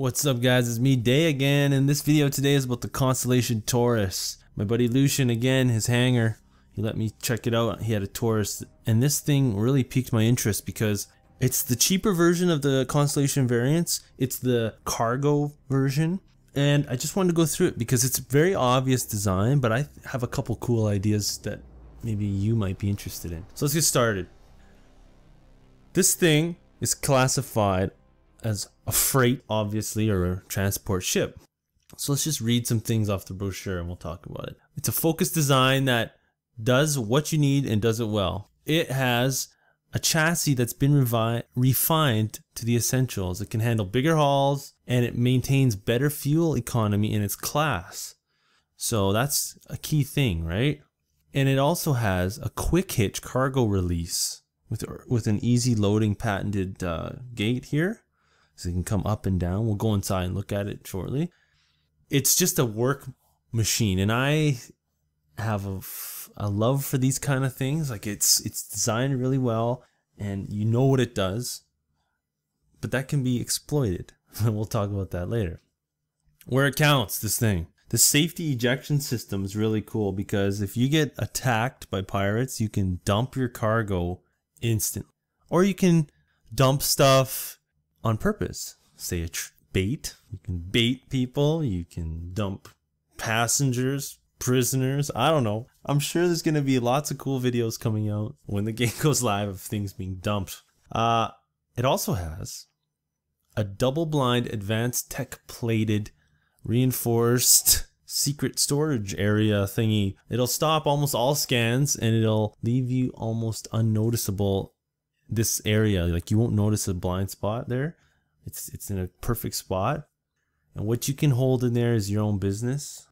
What's up guys, it's me Day again, and this video today is about the Constellation Taurus. My buddy Lucian again, his hangar, he let me check it out. He had a Taurus, and this thing really piqued my interest because it's the cheaper version of the Constellation variants. It's the cargo version, and I just wanted to go through it because it's a very obvious design, but I have a couple cool ideas that maybe you might be interested in. So let's get started. This thing is classified as a freight, obviously, or a transport ship. So let's just read some things off the brochure and we'll talk about it. It's a focused design that does what you need and does it well. It has a chassis that's been refined to the essentials. It can handle bigger hauls and it maintains better fuel economy in its class. So that's a key thing, right? And it also has a quick hitch cargo release with an easy loading patented gate here. So you can come up and down. We'll go inside and look at it shortly. It's just a work machine, and I have a love for these kind of things. Like it's designed really well, and you know what it does, but that can be exploited. We'll talk about that later. Where it counts, this thing. The safety ejection system is really cool because if you get attacked by pirates, you can dump your cargo instantly, or you can dump stuff on purpose. Say a bait. You can bait people. You can dump passengers, prisoners. I don't know. I'm sure there's going to be lots of cool videos coming out when the game goes live of things being dumped. It also has a double-blind advanced tech plated reinforced secret storage area thingy. It'll stop almost all scans and it'll leave you almost unnoticeable this area. Like you won't notice a blind spot there. It's in a perfect spot, and what you can hold in there is your own business.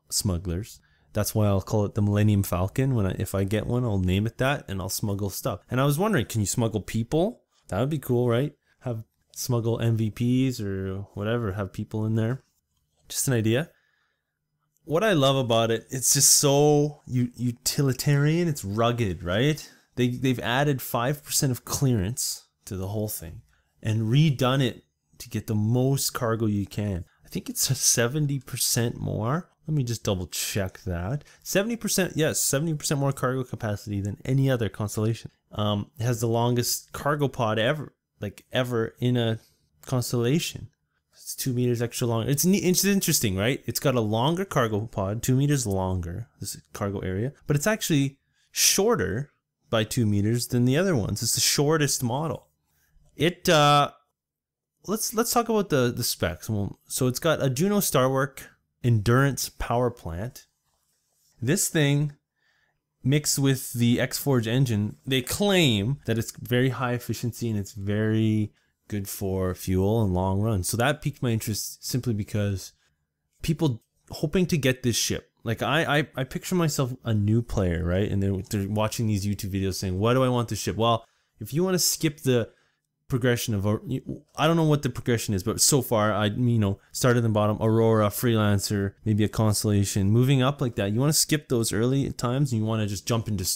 Smugglers. That's why I'll call it the Millennium Falcon. If I get one, I'll name it that, and I'll smuggle stuff. And I was wondering, can you smuggle people? That would be cool, right? Smuggle MVPs or whatever. Have people in there. Just an idea. What I love about it, it's just so utilitarian. It's rugged, right? They've added 5% of clearance to the whole thing and redone it to get the most cargo you can. I think it's 70% more. Let me just double check that. 70%, yes, 70% more cargo capacity than any other Constellation. It has the longest cargo pod ever in a Constellation. It's 2 meters extra long. It's interesting, right? It's got a longer cargo pod, 2 meters longer, this cargo area, but it's actually shorter by 2 meters than the other ones. It's the shortest model. It let's talk about the specs. So it's got a Juno Starwork endurance power plant. This thing mixed with the X-Forge engine, they claim that it's very high efficiency and it's very good for fuel and long runs. So that piqued my interest simply because people hoping to get this ship. Like I picture myself a new player, right? And they're watching these YouTube videos saying, "Why do I want this ship?" Well, if you want to skip the progression of, I don't know what the progression is, but so far I started in the bottom, Aurora, Freelancer, maybe a Constellation, moving up like that. You want to skip those early times and you want to just jump into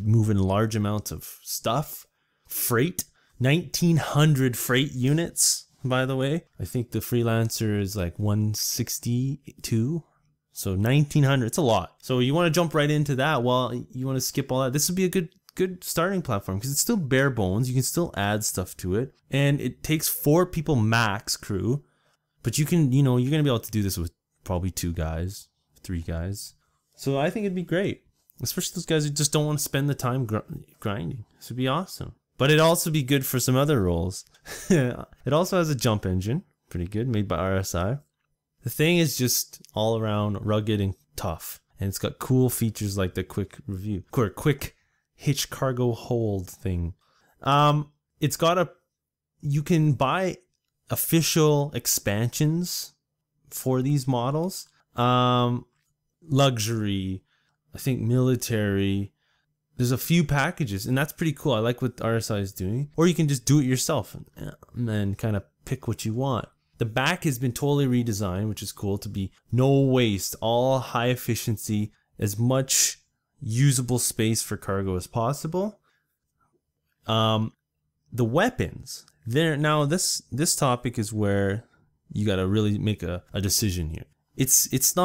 moving large amounts of stuff. Freight, 1900 freight units, by the way. I think the Freelancer is like 162. So 1900, it's a lot. So you want to jump right into that. Well, you want to skip all that. This would be a good starting platform because it's still bare bones. You can still add stuff to it, and it takes 4 people max crew, but you can, you're gonna be able to do this with probably 2 guys, 3 guys. So I think it'd be great, especially those guys who just don't want to spend the time grinding. This would be awesome. But it'd also be good for some other roles. It also has a jump engine, pretty good, made by RSI. The thing is just all around rugged and tough, and it's got cool features like the quick hitch cargo hold thing. It's got you can buy official expansions for these models. Luxury, I think military. There's a few packages, and that's pretty cool. I like what RSI is doing. Or you can just do it yourself and kind of pick what you want. The back has been totally redesigned, which is cool, to be no waste, all high efficiency, as much usable space for cargo as possible. The weapons, now this topic is where you got to really make a decision here. It's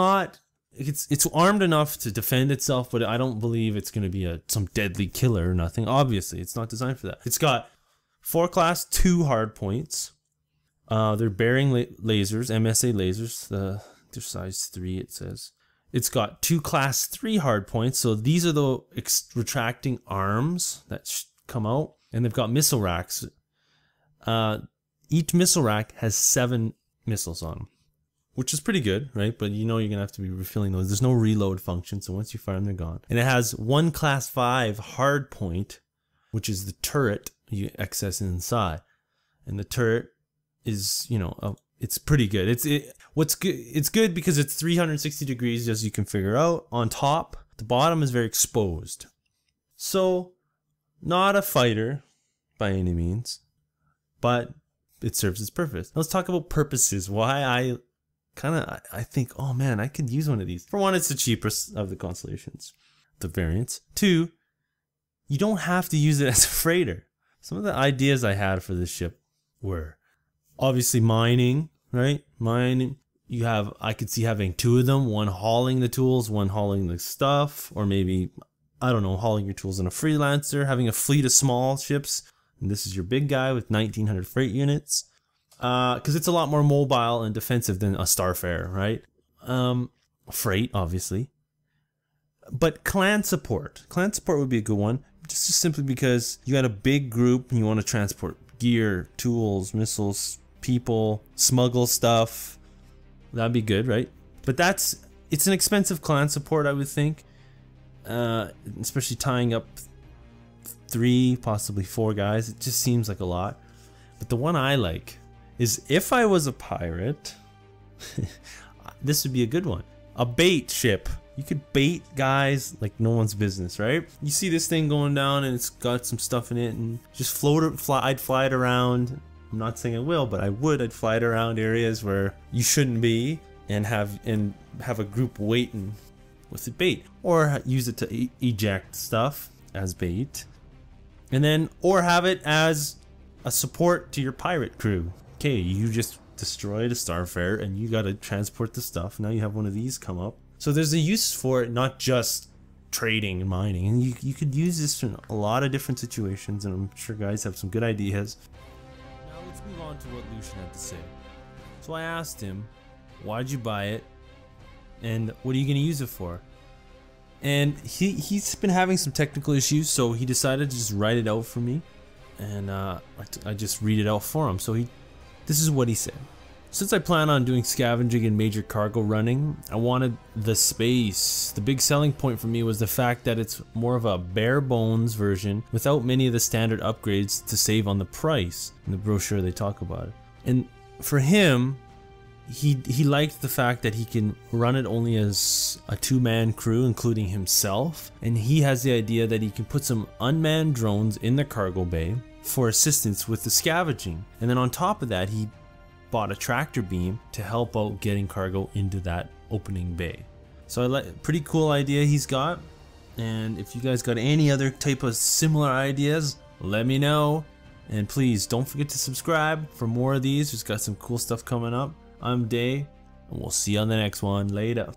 armed enough to defend itself, but I don't believe it's going to be some deadly killer or nothing. Obviously, it's not designed for that. It's got 4 class 2 hard points. They're bearing lasers, MSA lasers. They're size 3, it says. It's got 2 class 3 hard points. So these are the retracting arms that come out. And they've got missile racks. Each missile rack has 7 missiles on them, which is pretty good, right? But you know you're going to have to be refilling those. There's no reload function, so once you fire them, they're gone. And it has 1 class 5 hard point, which is the turret you access inside. And the turret is, you know, it's pretty good. It's good because it's 360 degrees, as you can figure out. On top, the bottom is very exposed. So, not a fighter by any means, but it serves its purpose. Let's talk about purposes. Why I think, oh man, I could use one of these. For one, it's the cheapest of the constellations, the variants. 2, you don't have to use it as a freighter. Some of the ideas I had for this ship were obviously mining, right? Mining. I could see having 2 of them, one hauling the tools, one hauling the stuff, or maybe, I don't know, hauling your tools in a freelancer, having a fleet of small ships. And this is your big guy with 1900 freight units. Because it's a lot more mobile and defensive than a Starfare, right? Freight, obviously. But clan support. Clan support would be a good one. Just simply because you got a big group and you want to transport gear, tools, missiles, people, smuggle stuff. That'd be good, right? But it's an expensive clan support, I would think. Especially tying up 3, possibly 4 guys. It just seems like a lot. But the one I like is, if I was a pirate, this would be a good one. A bait ship. You could bait guys like no one's business, right? You see this thing going down and it's got some stuff in it, and just I'd fly it around. I'm not saying I will, but I would. I'd fly it around areas where you shouldn't be, and have a group waiting with the bait, or use it to eject stuff as bait, and then or have it as a support to your pirate crew. Okay, you just destroyed a Starfare and you got to transport the stuff. Now you have one of these come up. So there's a use for it, not just trading and mining. And you could use this in a lot of different situations, and I'm sure guys have some good ideas. Now let's move on to what Lucian had to say. So I asked him, why'd you buy it? And what are you going to use it for? And he's been having some technical issues, so he decided to just write it out for me. And I just read it out for him. So this is what he said. Since I plan on doing scavenging and major cargo running, I wanted the space. The big selling point for me was the fact that it's more of a bare bones version without many of the standard upgrades to save on the price. In the brochure they talk about it. And for him, he liked the fact that he can run it only as a 2-man crew, including himself. And he has the idea that he can put some unmanned drones in the cargo bay for assistance with the scavenging. And then on top of that, he bought a tractor beam to help out getting cargo into that opening bay. So I like, pretty cool idea he's got. And if you guys got any other type of similar ideas, let me know. And please don't forget to subscribe for more of these. Just got some cool stuff coming up. I'm Day, and we'll see you on the next one. Later.